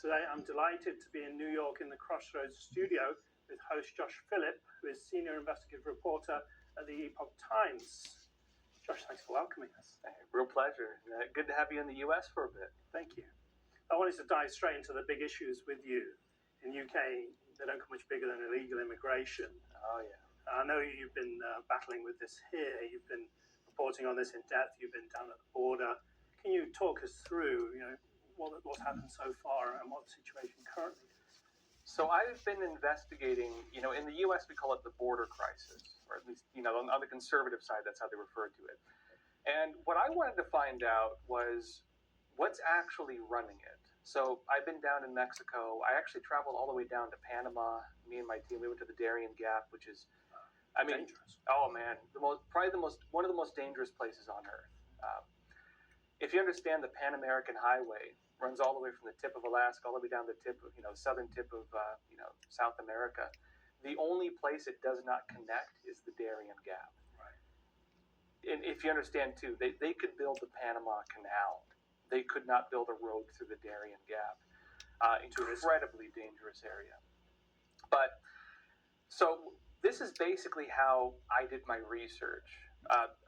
Today, I'm delighted to be in New York in the Crossroads studio with host Josh Phillip, who is senior investigative reporter at the Epoch Times. Josh, thanks for welcoming us. Hey, real pleasure. Good to have you in the U.S. for a bit. Thank you. I wanted to dive straight into the big issues with you. In the UK, they don't come much bigger than illegal immigration. Oh, yeah. I know you've been battling with this here. You've been reporting on this in depth. You've been down at the border. Can you talk us through, what's happened so far and what the situation currently is? So I've been investigating, in the U.S. we call it the border crisis, or at least, on the conservative side, that's how they refer to it. And what I wanted to find out was what's actually running it. So I've been down in Mexico. I actually traveled all the way down to Panama. Me and my team, we went to the Darien Gap, which is, dangerous. Oh man, one of the most dangerous places on earth. If you understand, the Pan American Highway runs all the way from the tip of Alaska all the way down the tip of, southern tip of, South America. The only place it does not connect is the Darien Gap. Right. And if you understand too, they could build the Panama Canal. They could not build a road through the Darien Gap. Incredibly dangerous area. But so this is basically how I did my research.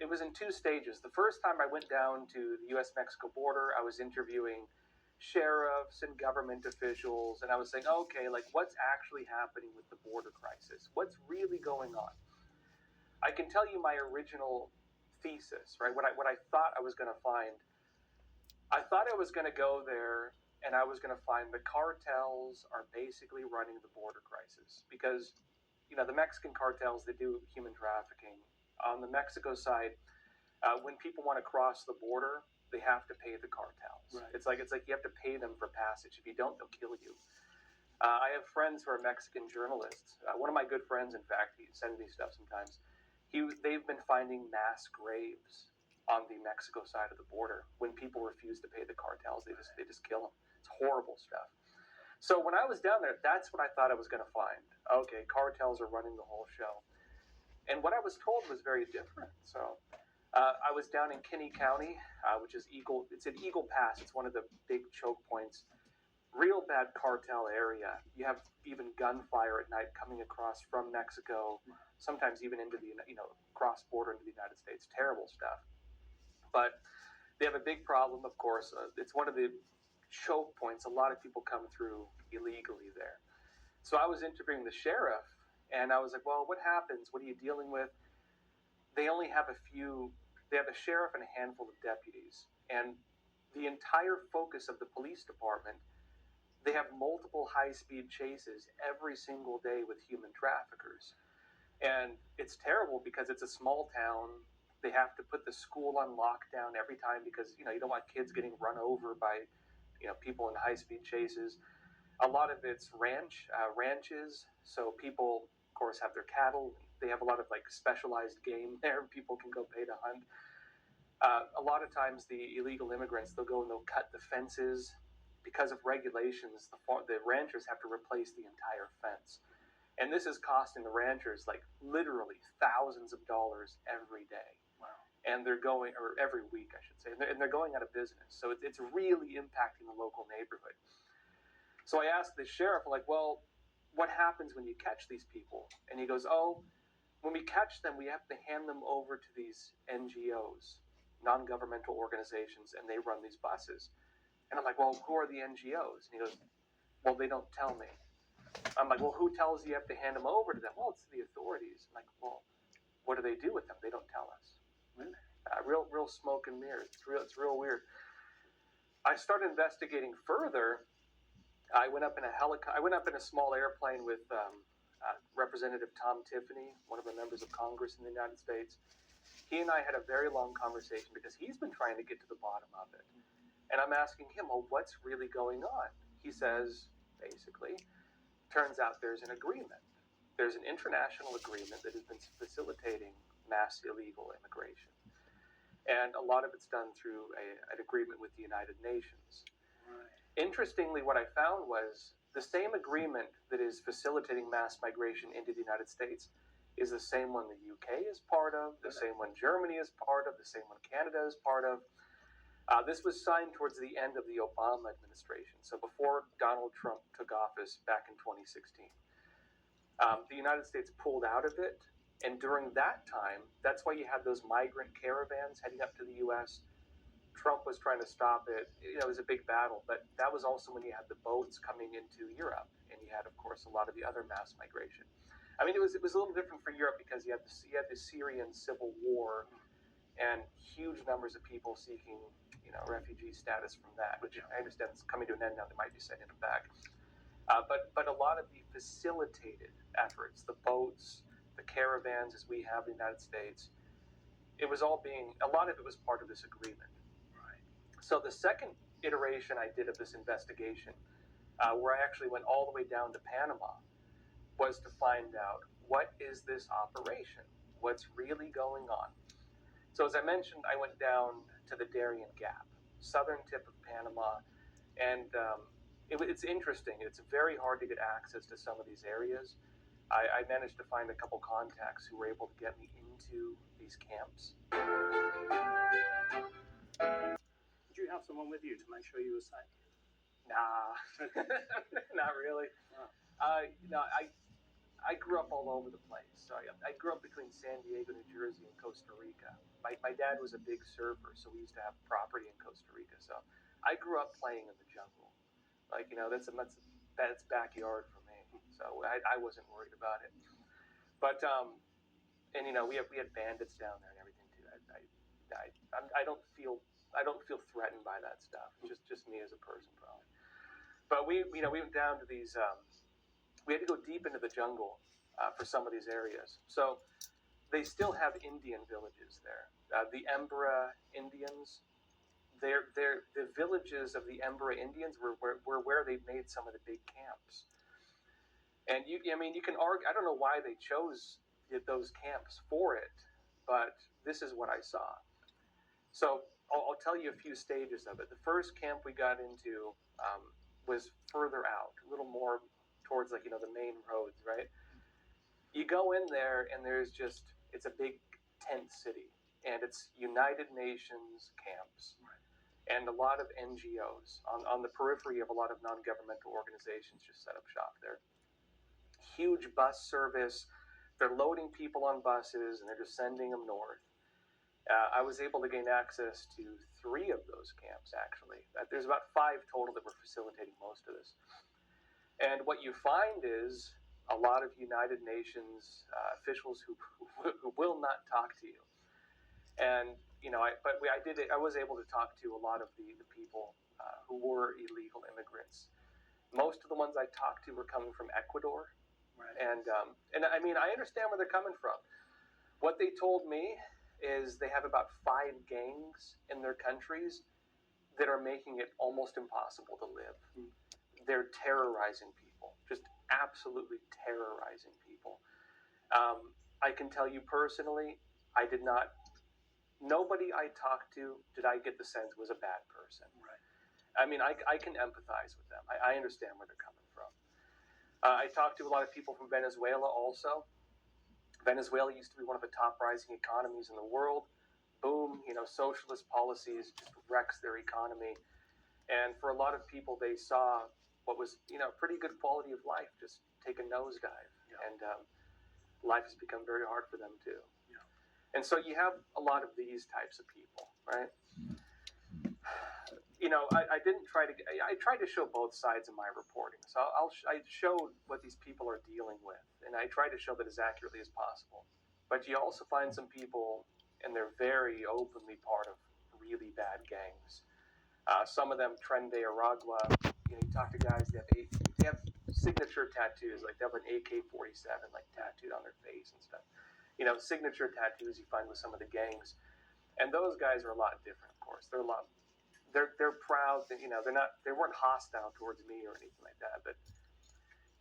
It was in two stages. The first time I went down to the U.S.-Mexico border, I was interviewing sheriffs and government officials, and I was saying, okay, what's actually happening with the border crisis? What's really going on? I can tell you my original thesis, right? What I thought I was going to find. I thought I was going to go there and I was going to find the cartels are basically running the border crisis because, the Mexican cartels, they do human trafficking. On the Mexico side, when people want to cross the border, they have to pay the cartels. Right. It's like you have to pay them for passage. If you don't, they'll kill you. I have friends who are Mexican journalists. One of my good friends, in fact, he sends me stuff sometimes. They've been finding mass graves on the Mexico side of the border. When people refuse to pay the cartels, they just kill them. It's horrible stuff. So when I was down there, that's what I thought I was going to find. Okay, cartels are running the whole show. And what I was told was very different. So I was down in Kinney County, which is it's at Eagle Pass. It's one of the big choke points. Real bad cartel area. You have even gunfire at night coming across from Mexico, sometimes even into the, cross border into the United States. Terrible stuff. But they have a big problem, of course. It's one of the choke points. A lot of people come through illegally there. So I was interviewing the sheriff, and I was like, well, what happens? What are you dealing with? They only have they have a sheriff and a handful of deputies. And the entire focus of the police department, they have multiple high-speed chases every single day with human traffickers. And it's terrible because it's a small town. They have to put the school on lockdown every time because, you don't want kids getting run over by, people in high-speed chases. A lot of it's ranches. So people, of course, have their cattle. They have a lot of specialized game there. People can go pay to hunt. A lot of times the illegal immigrants, they'll go and they'll cut the fences. Because of regulations, the ranchers have to replace the entire fence. And this is costing the ranchers literally thousands of dollars every day. Wow. And or every week, I should say. And they're going out of business. So it's really impacting the local neighborhood. So I asked the sheriff, well, what happens when you catch these people? And he goes, when we catch them, we have to hand them over to these NGOs, non-governmental organizations, and they run these buses. And I'm like, well, who are the NGOs? And he goes, well, they don't tell me. I'm like, well, who tells you have to hand them over to them? Well, it's the authorities. I'm like, well, what do they do with them? They don't tell us. Really? Real smoke and mirrors. It's real weird. I started investigating further. I went up in a small airplane with Representative Tom Tiffany, one of the members of Congress in the United States. He and I had a very long conversation because he's been trying to get to the bottom of it. And I'm asking him, well, what's really going on? He says, basically, turns out there's an agreement. There's an international agreement that has been facilitating mass illegal immigration. And a lot of it's done through an agreement with the United Nations. Right. Interestingly, what I found was the same agreement that is facilitating mass migration into the United States is the same one the UK is part of, the same one Germany is part of, the same one Canada is part of. This was signed towards the end of the Obama administration, so before Donald Trump took office back in 2016. The United States pulled out of it, and during that time, that's why you had those migrant caravans heading up to the U.S. Trump was trying to stop it. It was a big battle, but that was also when you had the boats coming into Europe, and you had, of course, a lot of the other mass migration. I mean, it was a little different for Europe because you had the Syrian civil war, and huge numbers of people seeking, refugee status from that, which I understand is coming to an end now. They might be sending them back. But a lot of the facilitated efforts, the boats, the caravans, as we have in the United States, a lot of it was part of this agreement. Right. So the second iteration I did of this investigation, where I actually went all the way down to Panama, was to find out, what is this operation? What's really going on? So as I mentioned, I went down to the Darien Gap, southern tip of Panama, and it's interesting. It's very hard to get access to some of these areas. I managed to find a couple contacts who were able to get me into these camps. Did you have someone with you to make sure you were safe? Nah, not really. Oh. I grew up all over the place. So I grew up between San Diego, New Jersey, and Costa Rica. My dad was a big surfer, so we used to have property in Costa Rica. So I grew up playing in the jungle. That's backyard for me. So I wasn't worried about it. But and we had bandits down there and everything too. I don't feel threatened by that stuff. It's just me as a person, probably. But we went down to these. We had to go deep into the jungle for some of these areas. So they still have Indian villages there. The Embera Indians. The villages of the Embera Indians were where they made some of the big camps. And you can argue. I don't know why they chose those camps for it, but this is what I saw. So I'll tell you a few stages of it. The first camp we got into was further out, a little more towards the main roads, right? You go in there and it's a big tent city, and it's United Nations camps. Right. And a lot of NGOs on the periphery of a lot of non-governmental organizations just set up shop there. Huge bus service. They're loading people on buses and they're just sending them north. I was able to gain access to 3 of those camps, actually. There's about 5 total that were facilitating most of this. And what you find is a lot of United Nations officials who will not talk to you. And I was able to talk to a lot of the people who were illegal immigrants. Most of the ones I talked to were coming from Ecuador. Right. And I mean, I understand where they're coming from. What they told me is they have about 5 gangs in their countries that are making it almost impossible to live. They're terrorizing people, just absolutely terrorizing people. I can tell you personally, nobody I talked to did I get the sense was a bad person. Right. I mean, I can empathize with them. I understand where they're coming from. I talked to a lot of people from Venezuela also. Venezuela used to be one of the top rising economies in the world. Boom, socialist policies just wrecks their economy. And for a lot of people, they saw what was, pretty good quality of life just take a nosedive. Yeah. And life has become very hard for them too. Yeah. And so you have a lot of these types of people, right? I tried to show both sides in my reporting. So I showed what these people are dealing with, and I tried to show that as accurately as possible. But you also find some people, and they're very openly part of really bad gangs. Some of them, Tren de Aragua, you talk to guys that they have signature tattoos, like they have an AK-47 tattooed on their face and stuff. Signature tattoos you find with some of the gangs, and those guys are a lot different. Of course, they're proud that they weren't hostile towards me or anything like that, but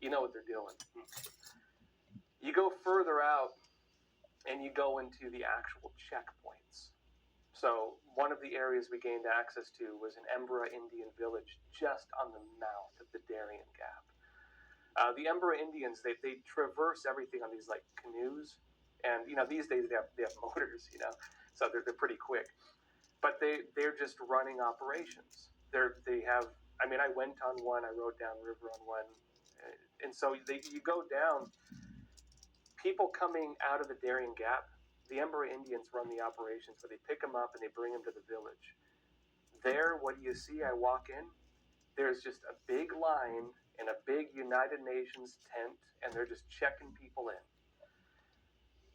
you know what they're doing. You go further out, and you go into the actual checkpoints. So one of the areas we gained access to was an Embera Indian village just on the mouth of the Darien Gap. The Embera Indians, they traverse everything on these canoes, and these days they have motors, so they're pretty quick. but they're just running operations. They have. I mean, I went on one. I rode down river on one, and so you go down. People coming out of the Darien Gap, the Embury Indians run the operations where they pick them up and they bring them to the village. There, what do you see? I walk in. There's just a big line in a big United Nations tent, and they're just checking people in.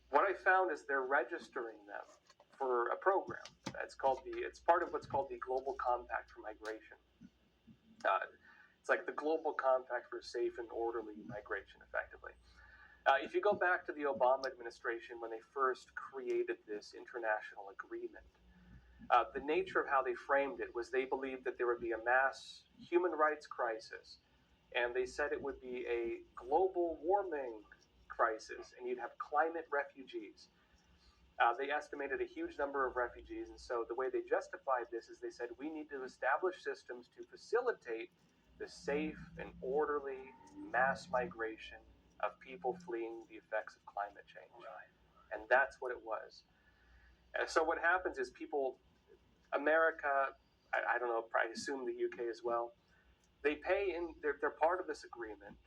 What I found is they're registering them for a program. It's part of what's called the Global Compact for Migration. It's like the Global Compact for Safe and Orderly Migration, effectively. If you go back to the Obama administration when they first created this international agreement, the nature of how they framed it was they believed that there would be a mass human rights crisis, and they said it would be a global warming crisis, and you'd have climate refugees. They estimated a huge number of refugees, and so the way they justified this is they said we need to establish systems to facilitate the safe and orderly mass migration of people fleeing the effects of climate change. Right. And that's what it was. So what happens is America, I don't know, I assume the UK as well, they pay in, they're part of this agreement.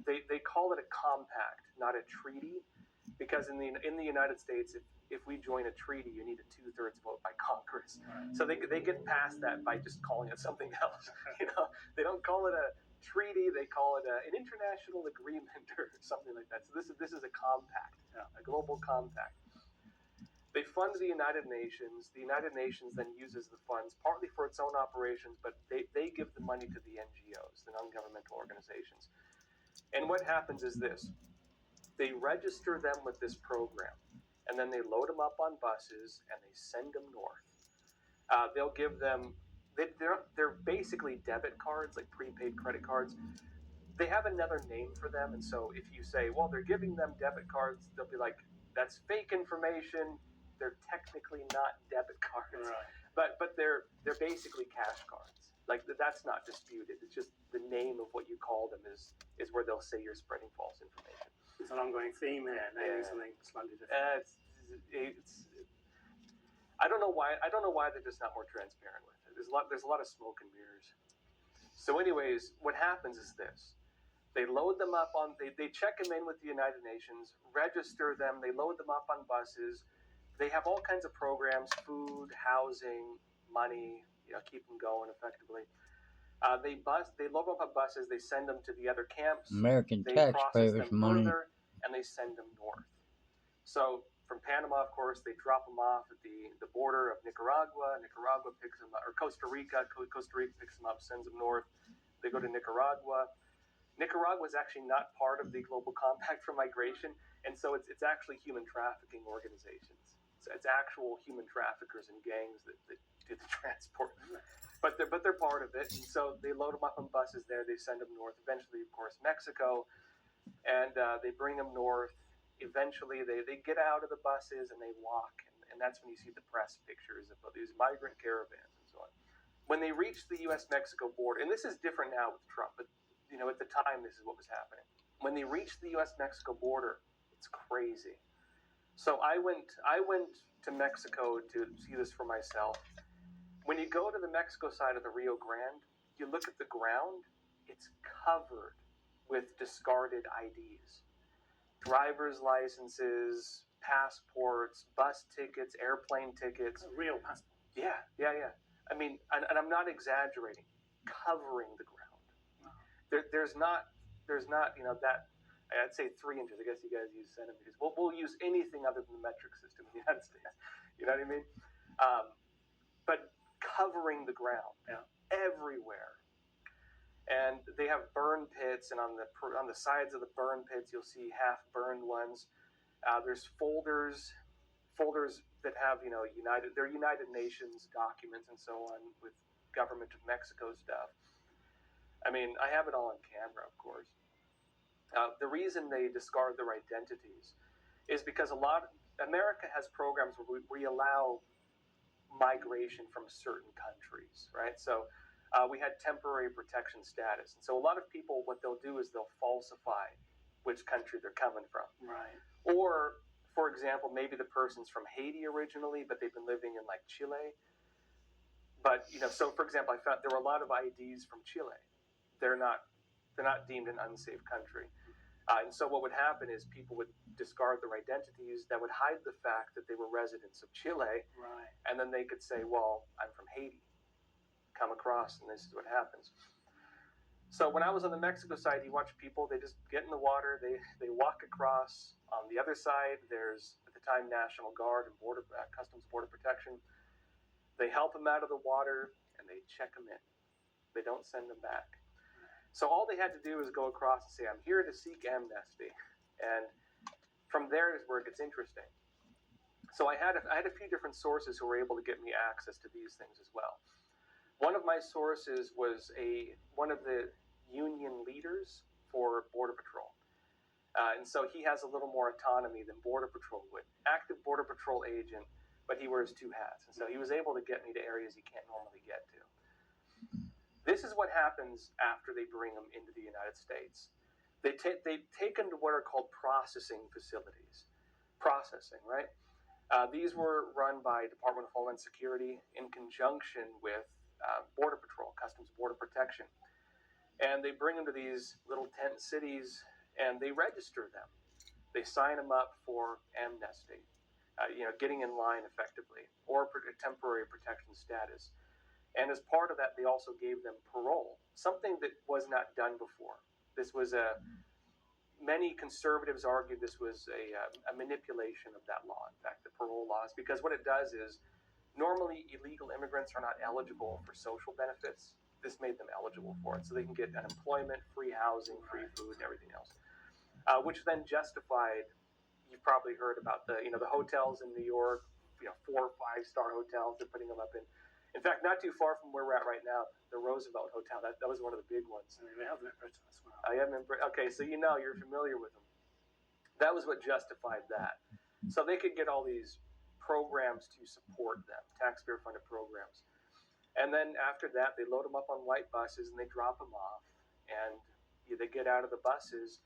They call it a compact, not a treaty, because in the United States, if we join a treaty, you need a 2/3 vote by Congress. Right. So they get past that by just calling it something else. They don't call it a treaty; they call it an international agreement or something like that. So this is a compact, a global compact. They fund the United Nations. The United Nations then uses the funds partly for its own operations, but they give the money to the NGOs, the non-governmental organizations. And what happens is this. They register them with this program, and then they load them up on buses, and they send them north. They'll give them, they're basically debit cards, like prepaid credit cards. They have another name for them, and so if you say, well, they're giving them debit cards, they'll be like, that's fake information. They're technically not debit cards, right. but they're basically cash cards. Like that's not disputed. It's just the name of what you call them is where they'll say you're spreading false information. It's an ongoing theme here, naming something slightly different. I don't know why they're just not more transparent with it. There's a lot of smoke and mirrors. So, anyways, what happens is this: they load them up on, they check them in with the United Nations, register them, they load them up on buses. They have all kinds of programs: food, housing, money. Keep them going effectively. They load them up on buses. They send them to the other camps. American they taxpayers' process them money. further, and they send them north. So from Panama, of course, they drop them off at the border of Nicaragua. Nicaragua picks them up, or Costa Rica. Costa Rica picks them up, sends them north. They go to Nicaragua. Nicaragua is actually not part of the Global Compact for Migration, and so it's actually human trafficking organizations. It's actual human traffickers and gangs that do the transport. But they're part of it, and so they load them up on buses there. They send them north. Eventually, of course, Mexico, and they bring them north. Eventually, they get out of the buses and they walk, and that's when you see the press pictures of these migrant caravans and so on. When they reach the U.S.-Mexico border, and this is different now with Trump, but at the time, this is what was happening. When they reached the U.S.-Mexico border, it's crazy. So I went to Mexico to see this for myself. When you go to the Mexico side of the Rio Grande, you look at the ground, it's covered with discarded IDs. Driver's licenses, passports, bus tickets, airplane tickets. A real passport. Yeah. I mean, and I'm not exaggerating, covering the ground. Wow. There's not that, I'd say 3 inches. I guess you guys use centimeters. We'll use anything other than the metric system in the United States. You know what I mean? But covering the ground, everywhere. And they have burn pits, and on the sides of the burn pits, you'll see half burned ones. There's folders that have United Nations documents and so on with government of Mexico stuff. I mean, I have it all on camera, of course. The reason they discard their identities is because America has programs where we allow migration from certain countries, right? So we had temporary protection status. And so a lot of people, what they'll do is they'll falsify which country they're coming from. Right. Or, for example, maybe the person's from Haiti originally, but they've been living in like Chile. But so for example, I found there were a lot of IDs from Chile. They're not deemed an unsafe country. And so what would happen is people would discard their identities that would hide the fact that they were residents of Chile. Right. And then they could say, well, I'm from Haiti. Come across, and this is what happens. So when I was on the Mexico side, you watch people, they just get in the water, they walk across. On the other side, there's, at the time, National Guard and Customs Border Protection. They help them out of the water, and they check them in. They don't send them back. So all they had to do is go across and say, I'm here to seek amnesty. And from there is where it gets interesting. So I had a few different sources who were able to get me access to these things as well. One of my sources was one of the union leaders for Border Patrol. And so he has a little more autonomy than Border Patrol would. Active Border Patrol agent, but he wears two hats. And so he was able to get me to areas he can't normally get to. This is what happens after they bring them into the United States. They've taken to what are called processing facilities. Processing, right? These were run by Department of Homeland Security in conjunction with Border Patrol, Customs Border Protection. And they bring them to these little tent cities and they register them. They sign them up for amnesty, getting in line effectively, or temporary protection status. And as part of that, they also gave them parole, something that was not done before. This was many conservatives argued this was a manipulation of that law, in fact, the parole laws, because what it does is normally illegal immigrants are not eligible for social benefits. This made them eligible for it, so they can get unemployment, free housing, free food, and everything else, which then justified. You've probably heard about the hotels in New York, 4 or 5 star hotels. They're putting them up in. In fact, not too far from where we're at right now, the Roosevelt Hotel. That was one of the big ones. I mean, they have them in Britain as well. I am in Britain. Okay, so you're familiar with them. That was what justified that. So they could get all these programs to support them, taxpayer-funded programs. And then after that, they load them up on white buses and they drop them off. And they get out of the buses,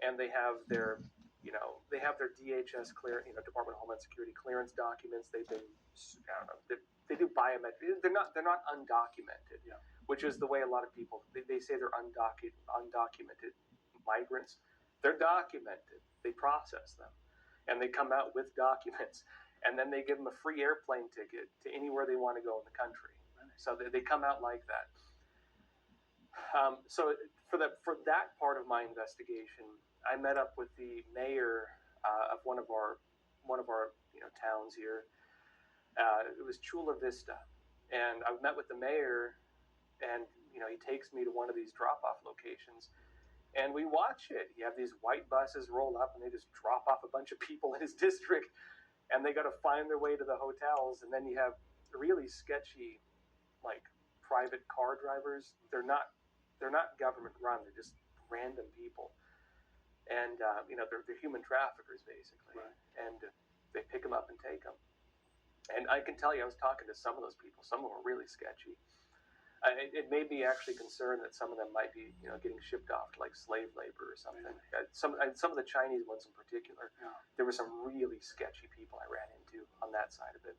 and they have their DHS Department of Homeland Security clearance documents. They've been, they do biometric. They're not undocumented, which is the way a lot of people they say they're undocumented migrants. They're documented. They process them, and they come out with documents, and then they give them a free airplane ticket to anywhere they want to go in the country. So they come out like that. So for that part of my investigation, I met up with the mayor of one of our towns here. It was Chula Vista, and I met with the mayor, and he takes me to one of these drop-off locations, and we watch it. You have these white buses roll up, and they just drop off a bunch of people in his district, and they got to find their way to the hotels, and then you have really sketchy, like private car drivers. They're not government run. They're just random people, and they're human traffickers basically, right. And they pick them up and take them. And I can tell you, I was talking to some of those people. Some of them were really sketchy. It made me actually concerned that some of them might be, getting shipped off to like slave labor or something. Really? Some of the Chinese ones in particular, there were some really sketchy people I ran into on that side of it.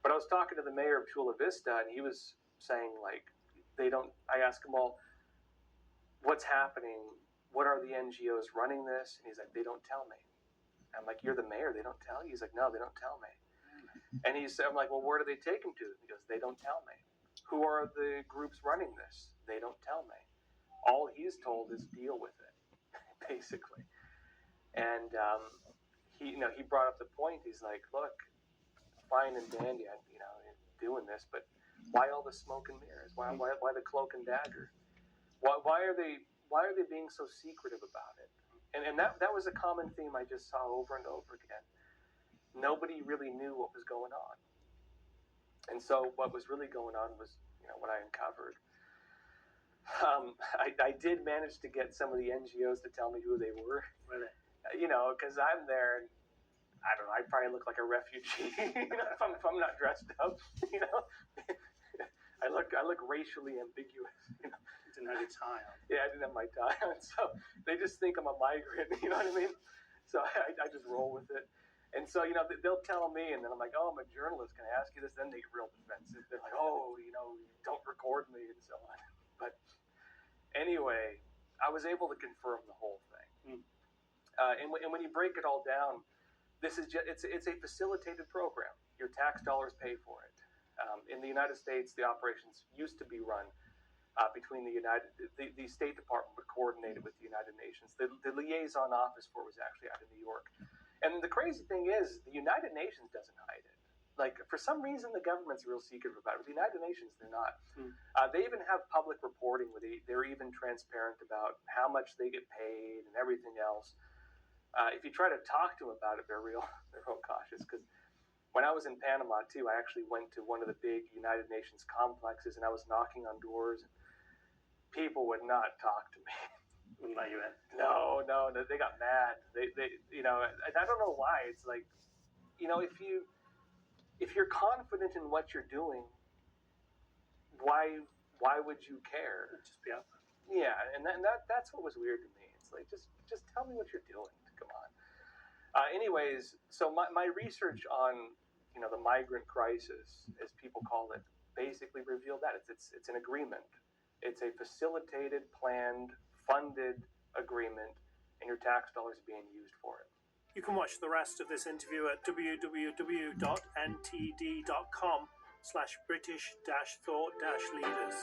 But I was talking to the mayor of Chula Vista, and he was saying, like, I asked him, well, what's happening? What are the NGOs running this? And he's like, they don't tell me. I'm like, you're the mayor, they don't tell you? He's like, no, they don't tell me. And I'm like, well, where do they take him to? He goes, they don't tell me. Who are the groups running this? They don't tell me. All he's told is deal with it, basically. And he brought up the point. He's like, look, fine and dandy, doing this, but why all the smoke and mirrors? Why the cloak and dagger? Why are they being so secretive about it? And that was a common theme I just saw over and over again. Nobody really knew what was going on. And so what was really going on was, what I uncovered. I did manage to get some of the NGOs to tell me who they were. Really? Because I'm there, and I don't know, I probably look like a refugee if I'm not dressed up. I look racially ambiguous. You didn't have your tie on. Yeah, I didn't have my tie on, so they just think I'm a migrant. You know what I mean? So I just roll with it. And so, you know, they'll tell me, and then I'm like, oh, I'm a journalist. Can I ask you this? Then they get real defensive. They're like, oh, you know, don't record me and so on. But anyway, I was able to confirm the whole thing. And when you break it all down, this is just, it's a facilitated program. Your tax dollars pay for it. In the United States, the operations used to be run between the State Department would coordinate it with the United Nations. The liaison office for it was actually out of New York. And the crazy thing is, the United Nations doesn't hide it. Like, for some reason, the government's real secretive about it. But the United Nations, they're not. They even have public reporting where they're even transparent about how much they get paid and everything else. If you try to talk to them about it, they're real cautious. Because when I was in Panama, too, I actually went to one of the big United Nations complexes, and I was knocking on doors, and people would not talk to me. Wouldn't let you in. No, they got mad. They, you know, and I don't know why. It's like, you know, if you're confident in what you're doing, why would you care? Just be up. Yeah, and that's what was weird to me. It's like, just tell me what you're doing. Come on. Anyways, so my research on, you know, the migrant crisis, as people call it, basically revealed that it's an agreement. It's a facilitated, planned, funded agreement, and your tax dollars are being used for it. You can watch the rest of this interview at www.ntd.com/British-thought-leaders.